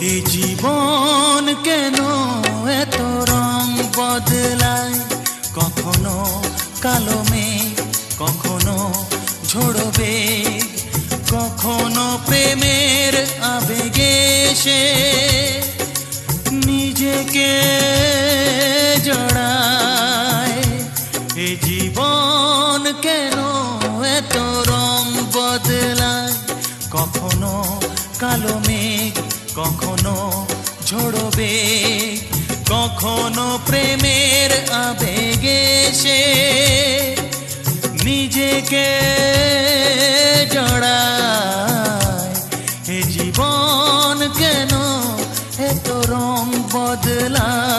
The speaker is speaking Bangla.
এই জীবন কেন এত রং বদলায়, কখনো কালো মেঘ, কখনো ঝোড়ো বেগ, কখনো প্রেমের আবেগে সে নিজেকে জড়ায়। এই জীবন কেন এত রং বদলায়, কখনো কালো মেঘ, কখনো ঝোড়ো বেগ, কখনো প্রেমের আবেগে সে নিজেকে জড়ায়। এ জীবন কেন এত রং বদলায়।